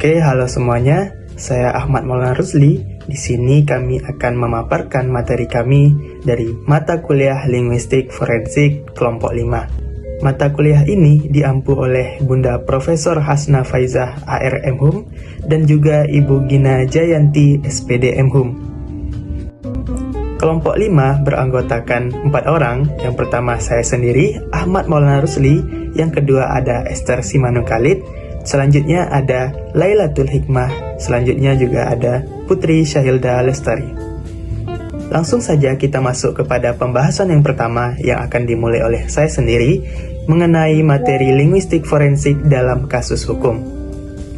Oke, halo semuanya. Saya Ahmad Maulana Rusli. Di sini kami akan memaparkan materi kami dari mata kuliah Linguistik Forensik kelompok 5. Mata kuliah ini diampu oleh Bunda Profesor Hasna Faizah AR MHum dan juga Ibu Gina Jayanti SPD MHum. Kelompok 5 beranggotakan 4 orang. Yang pertama saya sendiri, Ahmad Maulana Rusli. Yang kedua ada Esther Simanung Khalid. Selanjutnya ada Lailatul Hikmah. Selanjutnya juga ada Putri Syahilda Lestari. Langsung saja kita masuk kepada pembahasan yang pertama yang akan dimulai oleh saya sendiri mengenai materi linguistik forensik dalam kasus hukum.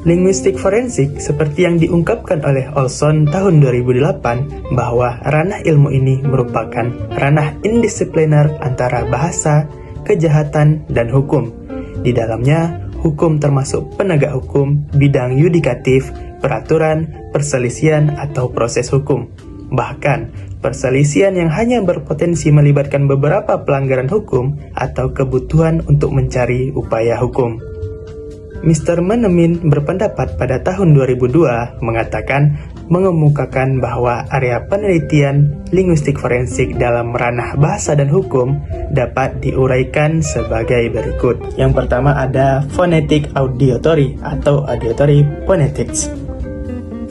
Linguistik forensik seperti yang diungkapkan oleh Olson tahun 2008 bahwa ranah ilmu ini merupakan ranah indisipliner antara bahasa, kejahatan, dan hukum. Di dalamnya, hukum termasuk penegak hukum, bidang yudikatif, peraturan, perselisihan, atau proses hukum. Bahkan, perselisihan yang hanya berpotensi melibatkan beberapa pelanggaran hukum atau kebutuhan untuk mencari upaya hukum. Mr. Menemin berpendapat pada tahun 2002 mengemukakan bahwa area penelitian linguistik forensik dalam ranah bahasa dan hukum dapat diuraikan sebagai berikut. Yang pertama ada phonetic auditory atau auditory phonetics.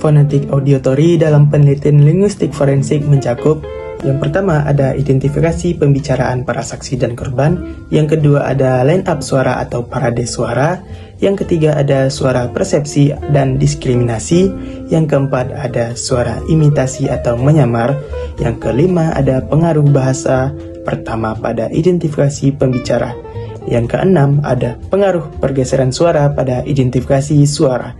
Phonetic auditory dalam penelitian linguistik forensik mencakup: yang pertama ada identifikasi pembicaraan para saksi dan korban, yang kedua ada line up suara atau parade suara, yang ketiga ada suara persepsi dan diskriminasi, yang keempat ada suara imitasi atau menyamar, yang kelima ada pengaruh bahasa pertama pada identifikasi pembicara, yang keenam ada pengaruh pergeseran suara pada identifikasi suara,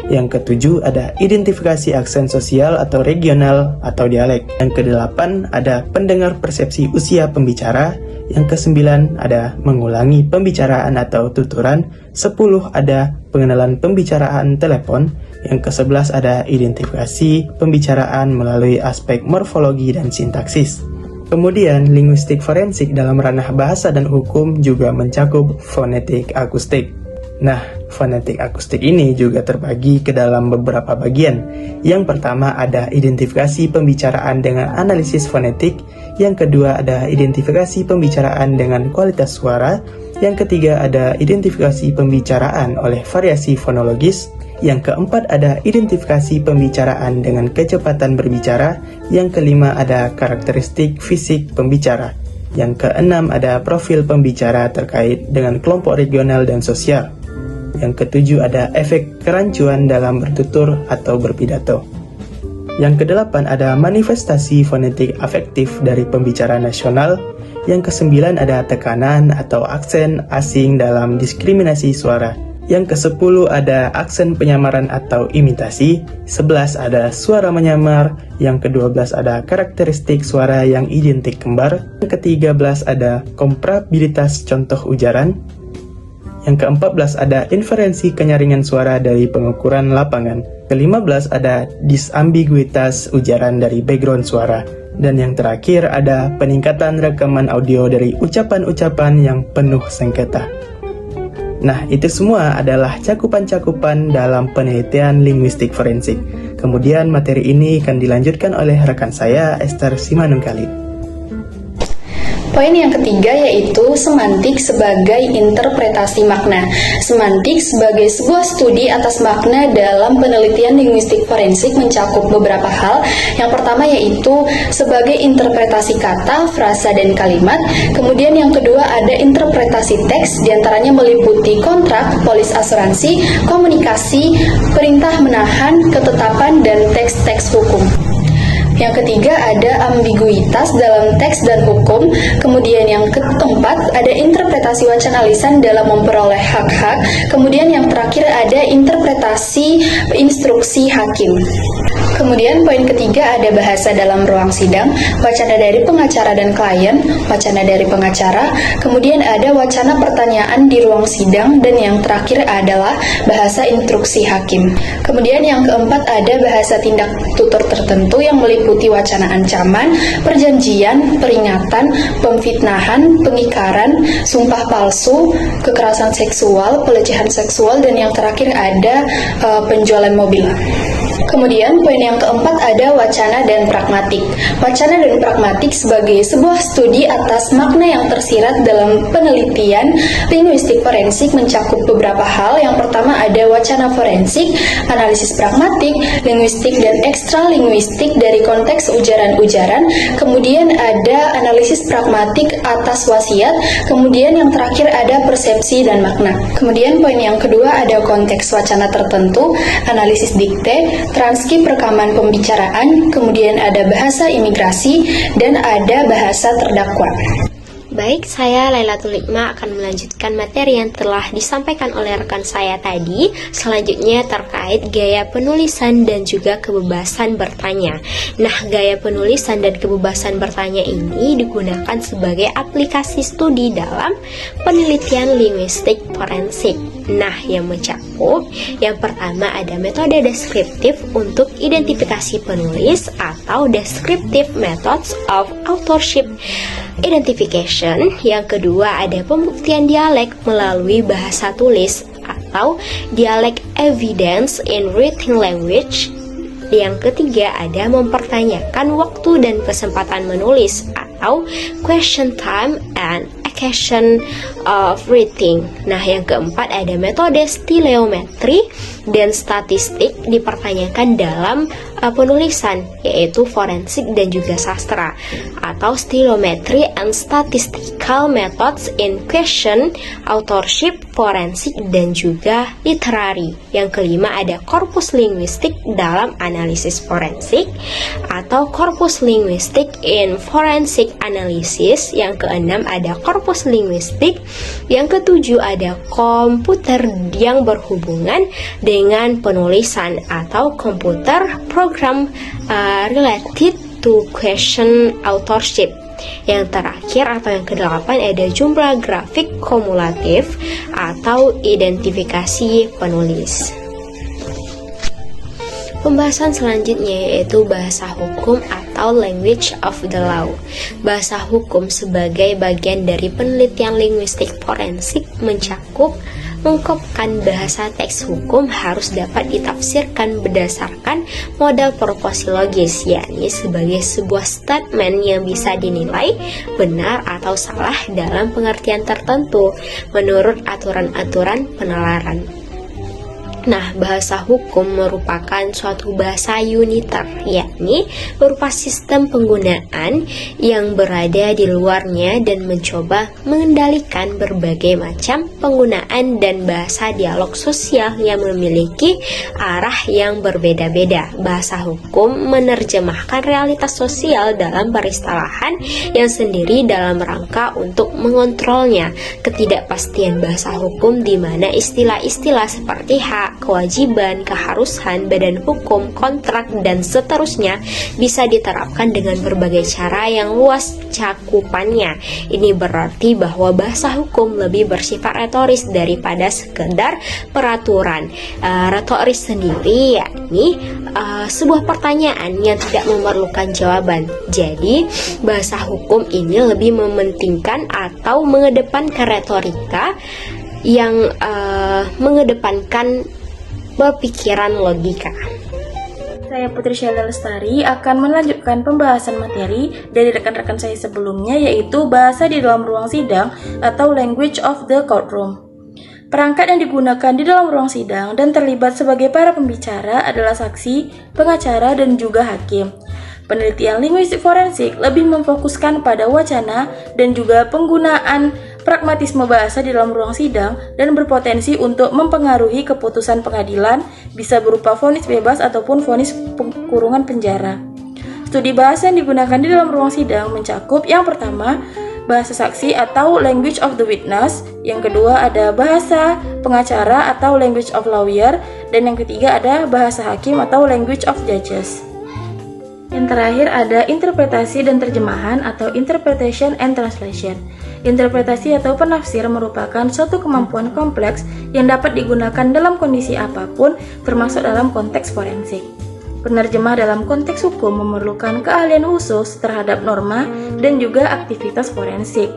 yang ketujuh ada identifikasi aksen sosial atau regional atau dialek. Yang kedelapan ada pendengar persepsi usia pembicara. Yang kesembilan ada mengulangi pembicaraan atau tuturan. 10 ada pengenalan pembicaraan telepon. Yang ke-11 ada identifikasi pembicaraan melalui aspek morfologi dan sintaksis. Kemudian, linguistik forensik dalam ranah bahasa dan hukum juga mencakup fonetik akustik. Nah, fonetik akustik ini juga terbagi ke dalam beberapa bagian. Yang pertama ada identifikasi pembicaraan dengan analisis fonetik. Yang kedua ada identifikasi pembicaraan dengan kualitas suara. Yang ketiga ada identifikasi pembicaraan oleh variasi fonologis. Yang keempat ada identifikasi pembicaraan dengan kecepatan berbicara. Yang kelima ada karakteristik fisik pembicara. Yang keenam ada profil pembicara terkait dengan kelompok regional dan sosial. Yang ketujuh ada efek kerancuan dalam bertutur atau berpidato. Yang kedelapan ada manifestasi fonetik afektif dari pembicara nasional. Yang kesembilan ada tekanan atau aksen asing dalam diskriminasi suara. Yang kesepuluh ada aksen penyamaran atau imitasi. 11 ada suara menyamar. Yang ke-12 ada karakteristik suara yang identik kembar. Yang ke-13 ada komparabilitas contoh ujaran. Yang ke-14 ada inferensi kenyaringan suara dari pengukuran lapangan. Ke-15 ada disambiguitas ujaran dari background suara. Dan yang terakhir ada peningkatan rekaman audio dari ucapan-ucapan yang penuh sengketa. Nah, itu semua adalah cakupan-cakupan dalam penelitian linguistik forensik. Kemudian materi ini akan dilanjutkan oleh rekan saya, Esther Simanung Khalid. Poin yang ketiga yaitu semantik sebagai interpretasi makna. Semantik sebagai sebuah studi atas makna dalam penelitian linguistik forensik mencakup beberapa hal. Yang pertama yaitu sebagai interpretasi kata, frasa, dan kalimat. Kemudian yang kedua ada interpretasi teks, diantaranya meliputi kontrak, polis asuransi, komunikasi, perintah menahan, ketetapan, dan teks-teks hukum. Yang ketiga ada ambiguitas dalam teks dan hukum. Kemudian yang keempat ada interpretasi wacana lisan dalam memperoleh hak-hak. Kemudian yang terakhir ada interpretasi instruksi hakim. Kemudian poin ketiga ada bahasa dalam ruang sidang, wacana dari pengacara dan klien, wacana dari pengacara, kemudian ada wacana pertanyaan di ruang sidang, dan yang terakhir adalah bahasa instruksi hakim. Kemudian yang keempat ada bahasa tindak tutur tertentu yang meliputi wacana ancaman, perjanjian, peringatan, pemfitnahan, pengingkaran, sumpah palsu, kekerasan seksual, pelecehan seksual, dan yang terakhir ada penjualan mobil. Kemudian poin yang keempat ada wacana dan pragmatik. Wacana dan pragmatik sebagai sebuah studi atas makna yang tersirat dalam penelitian linguistik forensik mencakup beberapa hal. Yang pertama ada wacana forensik, analisis pragmatik, linguistik dan ekstralinguistik dari konteks ujaran-ujaran. Kemudian ada analisis pragmatik atas wasiat. Kemudian yang terakhir ada persepsi dan makna. Kemudian poin yang kedua ada konteks wacana tertentu, analisis dikte, transkrip rekaman pembicaraan, kemudian ada bahasa imigrasi, dan ada bahasa terdakwa. Baik, saya Lailatul Hikmah akan melanjutkan materi yang telah disampaikan oleh rekan saya tadi. Selanjutnya terkait gaya penulisan dan juga kebebasan bertanya. Nah, gaya penulisan dan kebebasan bertanya ini digunakan sebagai aplikasi studi dalam penelitian linguistik forensik. Nah, yang mencakup yang pertama ada metode deskriptif untuk identifikasi penulis atau descriptive methods of authorship identification. Yang kedua ada pembuktian dialek melalui bahasa tulis atau dialek evidence in written language. Yang ketiga ada mempertanyakan waktu dan kesempatan menulis atau question time and occasion of writing. Nah, yang keempat ada metode stilometri dan statistik dipertanyakan dalam penulisan, yaitu forensik dan juga sastra, atau stilometry and statistical methods in question, authorship, forensik dan juga literary. Yang kelima ada korpus linguistik dalam analisis forensik atau korpus linguistik in forensic analysis. Yang keenam ada korpus linguistik. Yang ketujuh ada komputer yang berhubungan dengan penulisan atau komputer program related to question authorship. Yang terakhir atau yang kedelapan ada jumlah grafik kumulatif atau identifikasi penulis. Pembahasan selanjutnya yaitu bahasa hukum atau language of the law. Bahasa hukum sebagai bagian dari penelitian linguistik forensik mencakup mengungkapkan bahasa teks hukum harus dapat ditafsirkan berdasarkan model proposilogis, yakni sebagai sebuah statement yang bisa dinilai benar atau salah dalam pengertian tertentu menurut aturan-aturan penalaran. Nah, bahasa hukum merupakan suatu bahasa uniter, yakni berupa sistem penggunaan yang berada di luarnya dan mencoba mengendalikan berbagai macam penggunaan dan bahasa dialog sosial yang memiliki arah yang berbeda-beda. Bahasa hukum menerjemahkan realitas sosial dalam peristilahan yang sendiri dalam rangka untuk mengontrolnya. Ketidakpastian bahasa hukum di mana istilah-istilah seperti hak, kewajiban, keharusan, badan hukum, kontrak, dan seterusnya bisa diterapkan dengan berbagai cara yang luas cakupannya. Ini berarti bahwa bahasa hukum lebih bersifat retoris daripada sekedar peraturan. Retoris sendiri yakni sebuah pertanyaan yang tidak memerlukan jawaban. Jadi, bahasa hukum ini lebih mementingkan atau mengedepankan retorika yang mengedepankan berpikiran logika. Saya Putri Syaila Lestari akan melanjutkan pembahasan materi dari rekan-rekan saya sebelumnya, yaitu bahasa di dalam ruang sidang atau language of the courtroom. Perangkat yang digunakan di dalam ruang sidang dan terlibat sebagai para pembicara adalah saksi, pengacara, dan juga hakim. Penelitian linguistik forensik lebih memfokuskan pada wacana dan juga penggunaan pragmatisme bahasa di dalam ruang sidang dan berpotensi untuk mempengaruhi keputusan pengadilan, bisa berupa vonis bebas ataupun vonis kurungan penjara. Studi bahasa yang digunakan di dalam ruang sidang mencakup yang pertama, bahasa saksi atau language of the witness, yang kedua ada bahasa pengacara atau language of lawyer, dan yang ketiga ada bahasa hakim atau language of judges. Yang terakhir ada interpretasi dan terjemahan atau interpretation and translation. Interpretasi atau penafsir merupakan suatu kemampuan kompleks yang dapat digunakan dalam kondisi apapun, termasuk dalam konteks forensik. Penerjemah dalam konteks hukum memerlukan keahlian khusus terhadap norma dan juga aktivitas forensik.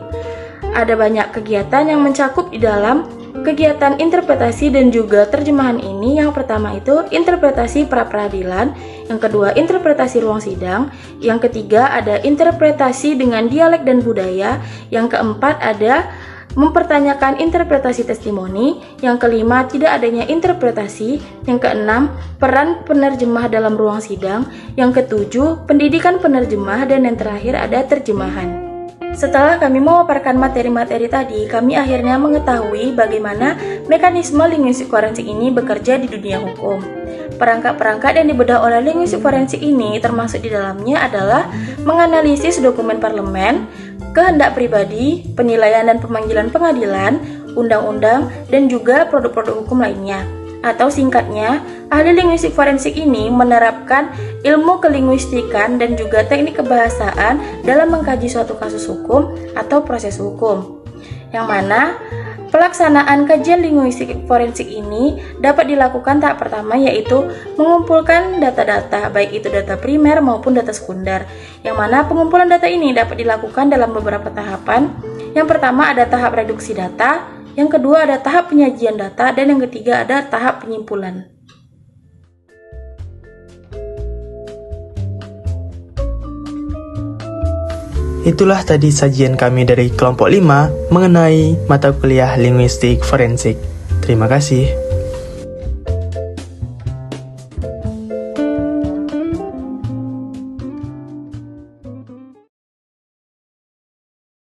Ada banyak kegiatan yang mencakup di dalam kegiatan interpretasi dan juga terjemahan ini. Yang pertama itu interpretasi pra-peradilan, yang kedua interpretasi ruang sidang, yang ketiga ada interpretasi dengan dialek dan budaya, yang keempat ada mempertanyakan interpretasi testimoni, yang kelima tidak adanya interpretasi, yang keenam peran penerjemah dalam ruang sidang, yang ketujuh pendidikan penerjemah, dan yang terakhir ada terjemahan. Setelah kami memaparkan materi-materi tadi, kami akhirnya mengetahui bagaimana mekanisme linguistik forensik ini bekerja di dunia hukum. Perangkat-perangkat yang dibedah oleh linguistik forensik ini termasuk di dalamnya adalah menganalisis dokumen parlemen, kehendak pribadi, penilaian dan pemanggilan pengadilan, undang-undang, dan juga produk-produk hukum lainnya. Atau singkatnya, ahli linguistik forensik ini menerapkan ilmu kelinguistikan dan juga teknik kebahasaan dalam mengkaji suatu kasus hukum atau proses hukum. Yang mana pelaksanaan kajian linguistik forensik ini dapat dilakukan tahap pertama, yaitu mengumpulkan data-data, baik itu data primer maupun data sekunder. Yang mana pengumpulan data ini dapat dilakukan dalam beberapa tahapan. Yang pertama ada tahap reduksi data, yang kedua ada tahap penyajian data, dan yang ketiga ada tahap penyimpulan. Itulah tadi sajian kami dari kelompok 5 mengenai mata kuliah linguistik forensik. Terima kasih.